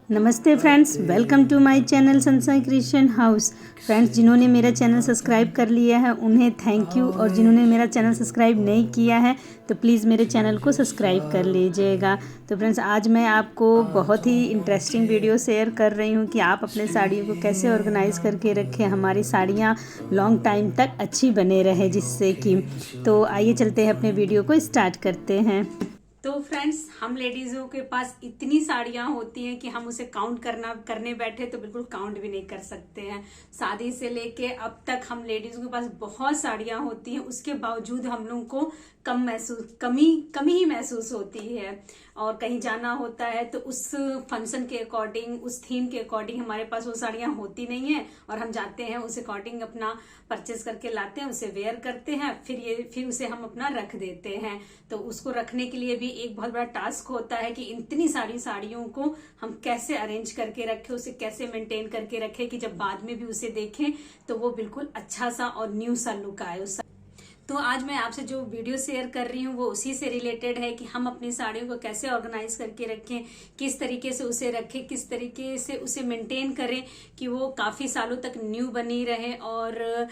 नमस्ते friends, welcome to my channel Sansai creation house. Friends, जिन्होंने मेरा चैनल सब्सक्राइब कर लिया है उन्हें थैंक यू, और जिन्होंने मेरा चैनल सब्सक्राइब नहीं किया है तो प्लीज़ मेरे चैनल को सब्सक्राइब कर लीजिएगा। तो फ्रेंड्स, आज मैं आपको बहुत ही इंटरेस्टिंग वीडियो शेयर कर रही हूँ कि आप अपने साड़ियों को कैसे ऑर्गेनाइज़ करके रखें, हमारी साड़ियाँ लॉन्ग टाइम तक अच्छी बने रहे जिससे कि। तो आइए चलते हैं, अपने वीडियो को स्टार्ट करते हैं। तो फ्रेंड्स, हम लेडीज़ों के पास इतनी साड़ियाँ होती हैं कि हम उसे काउंट करने बैठे तो बिल्कुल काउंट भी नहीं कर सकते हैं। शादी से लेके अब तक हम लेडीज़ों के पास बहुत साड़ियाँ होती हैं, उसके बावजूद हम लोग को कमी ही महसूस होती है। और कहीं जाना होता है तो उस फंक्शन के अकॉर्डिंग, उस थीम के अकॉर्डिंग हमारे पास वो साड़ियाँ होती नहीं हैं, और हम जाते हैं उस अकॉर्डिंग अपना परचेज करके लाते हैं, उसे वेयर करते हैं, फिर उसे हम अपना रख देते हैं। तो उसको रखने के लिए भी एक बहुत बड़ा टास्क होता है कि इतनी सारी साड़ियों को हम कैसे अरेंज करके रखें, उसे कैसे मेंटेन करके रखें कि जब बाद में भी उसे देखें तो वो बिल्कुल अच्छा सा और न्यू सा लुक आए उस। तो आज मैं आपसे जो वीडियो शेयर कर रही हूँ वो उसी से रिलेटेड है कि हम अपनी साड़ियों को कैसे ऑर्गेनाइज करके रखें, किस तरीके से उसे रखें, किस तरीके से उसे मेंटेन करें कि वो काफ़ी सालों तक न्यू बनी रहे, और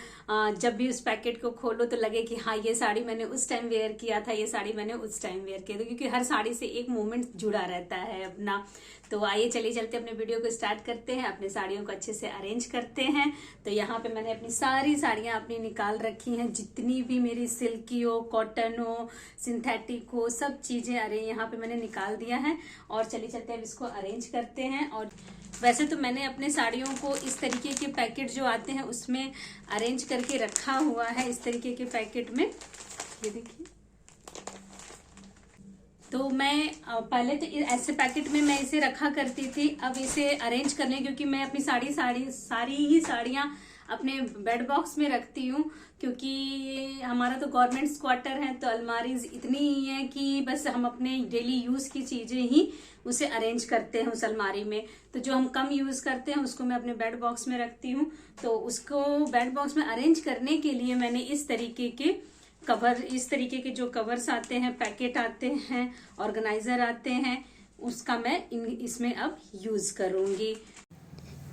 जब भी उस पैकेट को खोलो तो लगे कि हाँ, ये साड़ी मैंने उस टाइम वेयर किया था, ये साड़ी मैंने उस टाइम वेयर किया था, क्योंकि हर साड़ी से एक मोमेंट जुड़ा रहता है अपना। तो आइए चलिए चलते अपने वीडियो को स्टार्ट करते हैं, अपने साड़ियों को अच्छे से अरेंज करते हैं। तो यहाँ पे मैंने अपनी सारी साड़ियाँ अपनी निकाल रखी हैं, जितनी भी मेरी सिल्की हो, कॉटन हो, सिंथेटिक हो, सब चीजें अरे यहाँ पे मैंने निकाल दिया है। और चलिए चलते हैं, इसको अरेंज करते हैं। और वैसे तो मैंने अपने साड़ियों को इस तरीके के पैकेट जो आते हैं उसमें अरेंज करके रखा हुआ है, इस तरीके के पैकेट में, ये देखिए। तो मैं पहले तो ऐसे पैकेट में मैं इसे रखा करती थी, अब इसे अरेंज करने, क्योंकि मैं अपनी सारी ही साड़ियाँ अपने बेड बॉक्स में रखती हूँ, क्योंकि हमारा तो गवर्नमेंट्स क्वार्टर है, तो अलमारीज इतनी ही है कि बस हम अपने डेली यूज की चीजें ही उसे अरेंज करते हैं उस अलमारी में। तो जो हम कम यूज करते हैं उसको मैं अपने बेड बॉक्स में रखती हूँ। तो उसको बेड बॉक्स में अरेंज करने के लिए मैंने इस तरीके के जो कवर्स आते हैं, पैकेट आते हैं, ऑर्गेनाइजर आते हैं, उसका मैं इसमें अब यूज करूंगी।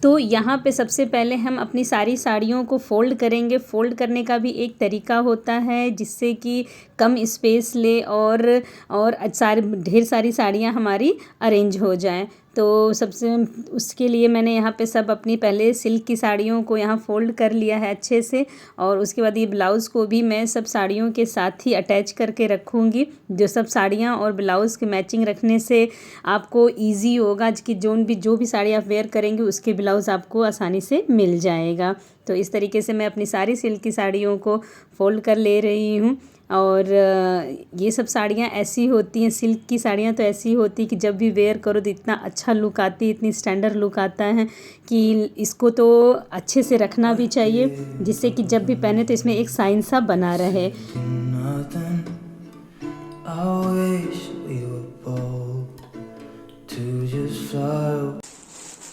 तो यहाँ पे सबसे पहले हम अपनी सारी साड़ियों को फोल्ड करेंगे। फोल्ड करने का भी एक तरीका होता है जिससे कि कम स्पेस ले और ढेर सारी साड़ियाँ हमारी अरेंज हो जाएं। तो सबसे उसके लिए मैंने यहाँ पे सब अपनी पहले सिल्क की साड़ियों को यहाँ फोल्ड कर लिया है अच्छे से, और उसके बाद ये ब्लाउज़ को भी मैं सब साड़ियों के साथ ही अटैच करके रखूँगी। जो सब साड़ियाँ और ब्लाउज़ की मैचिंग रखने से आपको ईजी होगा कि जो भी साड़ी आप वेयर करेंगे उसके ब्लाउज़ आपको आसानी से मिल जाएगा। तो इस तरीके से मैं अपनी सारी सिल्क की साड़ियों को फोल्ड कर ले रही हूँ। और ये सब साड़ियाँ ऐसी होती हैं, सिल्क की साड़ियाँ तो ऐसी होती है कि जब भी वेयर करो तो इतना अच्छा लुक आती है, इतनी स्टैंडर्ड लुक आता है कि इसको तो अच्छे से रखना भी चाहिए, जिससे कि जब भी पहने तो इसमें एक साइन सा बना रहे।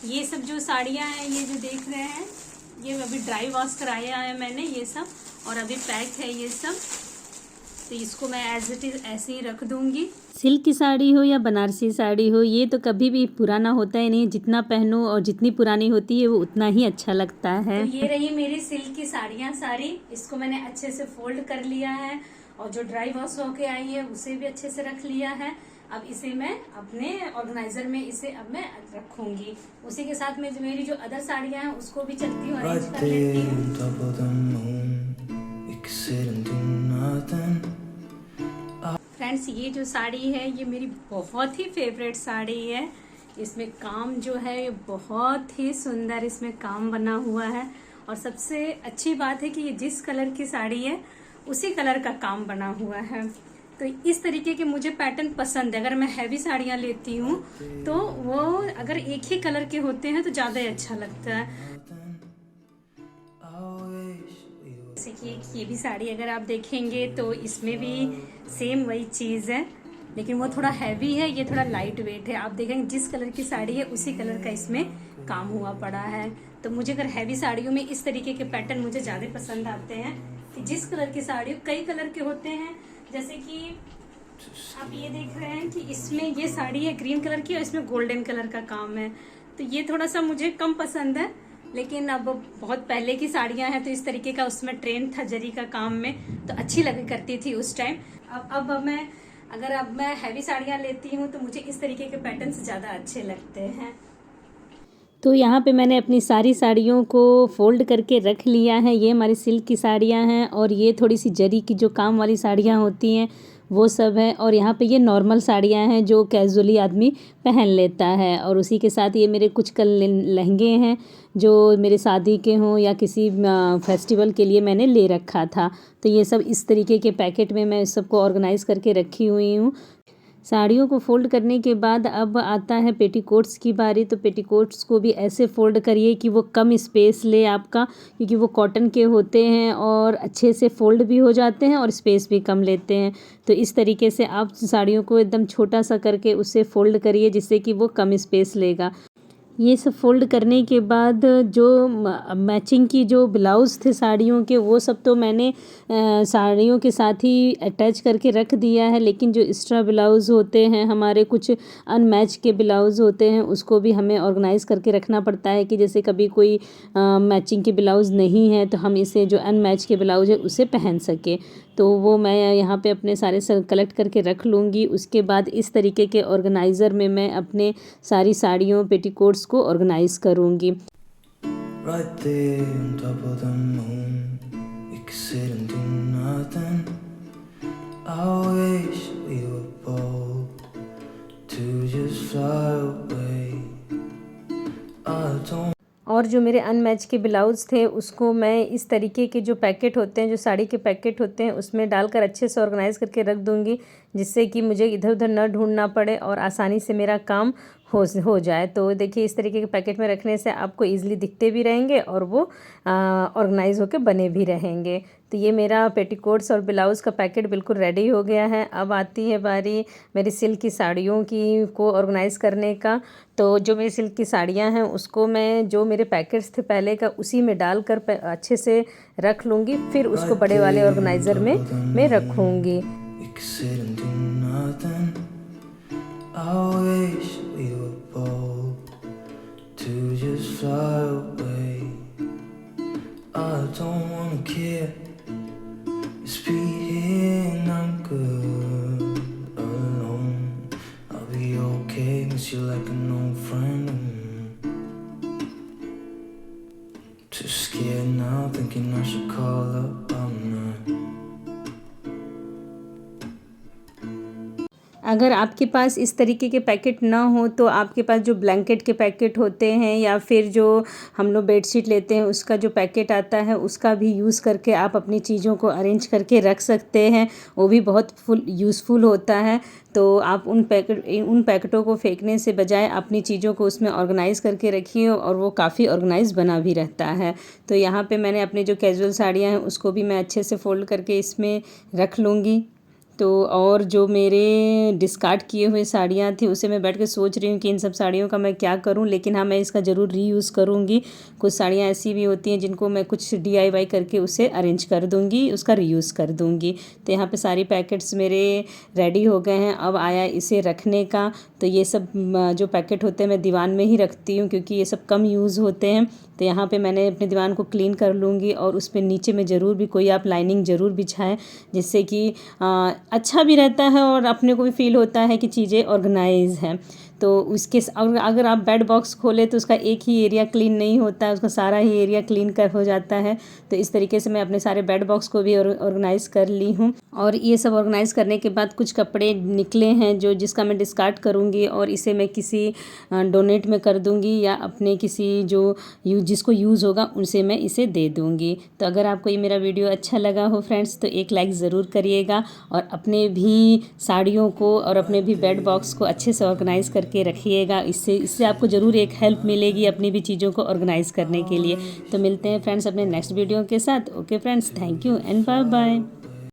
ये सब जो साड़ियाँ हैं, ये जो देख रहे हैं, ये अभी ड्राई वॉश कराया है मैंने ये सब, और अभी पैक है ये सब। तो इसको मैं एज इट इज ऐसे ही रख दूंगी। सिल्क की साड़ी हो या बनारसी साड़ी हो, ये तो कभी भी पुराना होता ही नहीं, जितना पहनो और जितनी पुरानी होती है वो उतना ही अच्छा लगता है। तो ये रही मेरी सिल्क की साड़ियाँ सारी, इसको मैंने अच्छे से फोल्ड कर लिया है, और जो ड्राई वॉश होके आई है उसे भी अच्छे से रख लिया है। अब इसे मैं अपने ऑर्गेनाइजर में अब मैं रखूंगी। उसी के साथ में जो मेरी जो अदर साड़ियाँ हैं उसको भी चलती हूँ, अरेंज कर लेती हूँ। फ्रेंड्स, ये जो साड़ी है ये मेरी बहुत ही फेवरेट साड़ी है। इसमें काम जो है बहुत ही सुंदर इसमें काम बना हुआ है, और सबसे अच्छी बात है कि ये जिस कलर की साड़ी है उसी कलर का काम बना हुआ है। तो इस तरीके के मुझे पैटर्न पसंद है। अगर मैं हैवी साड़ियाँ लेती हूँ तो वो अगर एक ही कलर के होते हैं तो ज़्यादा ही अच्छा लगता है। जैसे कि ये भी साड़ी अगर आप देखेंगे तो इसमें भी सेम वही चीज़ है, लेकिन वो थोड़ा हैवी है, ये थोड़ा लाइट वेट है। आप देखेंगे जिस कलर की साड़ी है उसी कलर का इसमें काम हुआ पड़ा है। तो मुझे अगर हैवी साड़ियों में इस तरीके के पैटर्न मुझे ज़्यादा पसंद आते हैं कि जिस कलर की साड़ी, कई कलर के होते हैं, जैसे कि आप ये देख रहे हैं कि इसमें ये साड़ी है ग्रीन कलर की और इसमें गोल्डन कलर का काम है। तो ये थोड़ा सा मुझे कम पसंद है, लेकिन अब बहुत पहले की साड़ियां हैं तो इस तरीके का उसमें ट्रेंड था जरी का काम में, तो अच्छी लगा करती थी उस टाइम। अब मैं हैवी साड़ियां लेती हूँ तो मुझे इस तरीके के पैटर्न्स ज़्यादा अच्छे लगते हैं। तो यहाँ पे मैंने अपनी सारी साड़ियों को फ़ोल्ड करके रख लिया है। ये हमारी सिल्क की साड़ियाँ हैं और ये थोड़ी सी जरी की जो काम वाली साड़ियाँ होती हैं वो सब है। और यहाँ पे ये नॉर्मल साड़ियाँ हैं जो कैजुअली आदमी पहन लेता है। और उसी के साथ ये मेरे कुछ लहंगे हैं जो मेरे शादी के हों या किसी फेस्टिवल के लिए मैंने ले रखा था। तो ये सब इस तरीके के पैकेट में मैं इस सबको ऑर्गेनाइज़ करके रखी हुई हूँ। साड़ियों को फ़ोल्ड करने के बाद अब आता है पेटीकोट्स की बारी। तो पेटीकोट्स को भी ऐसे फ़ोल्ड करिए कि वो कम स्पेस ले आपका, क्योंकि वो कॉटन के होते हैं और अच्छे से फ़ोल्ड भी हो जाते हैं और स्पेस भी कम लेते हैं। तो इस तरीके से आप साड़ियों को एकदम छोटा सा करके उसे फ़ोल्ड करिए जिससे कि वो कम स्पेस लेगा। ये सब फ़ोल्ड करने के बाद जो मैचिंग की जो ब्लाउज़ थे साड़ियों के वो सब तो मैंने साड़ियों के साथ ही अटैच करके रख दिया है। लेकिन जो एक्स्ट्रा ब्लाउज़ होते हैं हमारे, कुछ अनमैच के ब्लाउज़ होते हैं, उसको भी हमें ऑर्गेनाइज़ करके रखना पड़ता है कि जैसे कभी कोई मैचिंग के ब्लाउज़ नहीं है तो हम इसे जो अनमैच के ब्लाउज़ है उसे पहन सके। तो वो मैं यहाँ पे अपने सारे कलेक्ट करके रख लूँगी। उसके बाद इस तरीके के ऑर्गेनाइज़र में मैं अपने सारी साड़ियों पेटीकोट्स को ऑर्गेनाइज़ करूँगी। Right there on top of the moon, we could sit and do nothing. I wish we were bold to just fly away. I don't. और जो मेरे अनमैच के ब्लाउज़ थे उसको मैं इस तरीके के जो पैकेट होते हैं, जो साड़ी के पैकेट होते हैं, उसमें डालकर अच्छे से ऑर्गेनाइज़ करके रख दूँगी जिससे कि मुझे इधर उधर न ढूंढना पड़े और आसानी से मेरा काम हो जाए। तो देखिए इस तरीके के पैकेट में रखने से आपको ईज़िली दिखते भी रहेंगे और वो ऑर्गेनाइज़ होकर बने भी रहेंगे। तो ये मेरा पेटीकोट्स और ब्लाउज़ का पैकेट बिल्कुल रेडी हो गया है। अब आती है बारी मेरी सिल्क की साड़ियों की को ऑर्गेनाइज़ करने का। तो जो मेरी सिल्क की साड़ियाँ हैं उसको मैं जो मेरे पैकेट्स थे पहले का उसी में डालकर अच्छे से रख लूँगी, फिर उसको बड़े वाले ऑर्गेनाइज़र में मैं रखूँगी। I wish we were bold to just fly away. I don't wanna care. Just be here and I'm good alone. I'll be okay, miss you like an old friend. Too scared now, thinking I should call up. I'm not. अगर आपके पास इस तरीके के packet ना हो तो आपके पास जो ब्लैंकेट के पैकेट होते हैं या फिर जो हम लोग बेडशीट लेते हैं उसका जो पैकेट आता है उसका भी यूज़ करके आप अपनी चीज़ों को अरेंज करके रख सकते हैं। वो भी बहुत यूज़फुल होता है। तो आप उन पैकेटों को फेंकने से बजाय अपनी चीज़ों को उसमें ऑर्गेनाइज़ करके रखिए और वो काफ़ी ऑर्गेनाइज़ बना भी रहता है। तो यहाँ पे मैंने अपनी जो कैजुअल साड़ियाँ हैं उसको भी मैं अच्छे से फ़ोल्ड करके इसमें रख लूँगी। तो और जो मेरे डिस्कार्ड किए हुए साड़ियाँ थी उसे मैं बैठ के सोच रही हूँ कि इन सब साड़ियों का मैं क्या करूँ, लेकिन हाँ मैं इसका ज़रूर रीयूज़ करूँगी। कुछ साड़ियाँ ऐसी भी होती हैं जिनको मैं कुछ DIY करके उसे अरेंज कर दूँगी, उसका रीयूज़ कर दूँगी। तो यहाँ पे सारी पैकेट्स मेरे रेडी हो गए हैं। अब आया इसे रखने का। तो ये सब जो पैकेट होते हैं मैं दीवान में ही रखती हूँ क्योंकि ये सब कम यूज़ होते हैं। तो यहाँ पे मैंने अपने दीवान को क्लीन कर लूँगी और उस पर नीचे में ज़रूर भी कोई आप लाइनिंग ज़रूर बिछाएं जिससे कि अच्छा भी रहता है और अपने को भी फील होता है कि चीज़ें ऑर्गेनाइज हैं। तो उसके अगर आप बेड बॉक्स खोले तो उसका एक ही एरिया क्लीन नहीं होता है, उसका सारा ही एरिया क्लीन कर हो जाता है। तो इस तरीके से मैं अपने सारे बेड बॉक्स को भी ऑर्गेनाइज़ कर ली हूँ। और ये सब ऑर्गेनाइज़ करने के बाद कुछ कपड़े निकले हैं जिसका मैं डिस्कार्ड करूँगी और इसे मैं किसी डोनेट में कर दूँगी या अपने किसी जिसको यूज़ होगा उनसे मैं इसे दे दूँगी। तो अगर आपको ये मेरा वीडियो अच्छा लगा हो फ्रेंड्स तो एक लाइक ज़रूर करिएगा और अपने भी साड़ियों को और अपने भी बेड बॉक्स को अच्छे से ऑर्गेनाइज़ करके रखिएगा। इससे आपको ज़रूर एक हेल्प मिलेगी अपनी भी चीज़ों को ऑर्गेनाइज़ करने के लिए। तो मिलते हैं फ्रेंड्स अपने नेक्स्ट वीडियो के साथ। Okay friends, thank you and bye bye.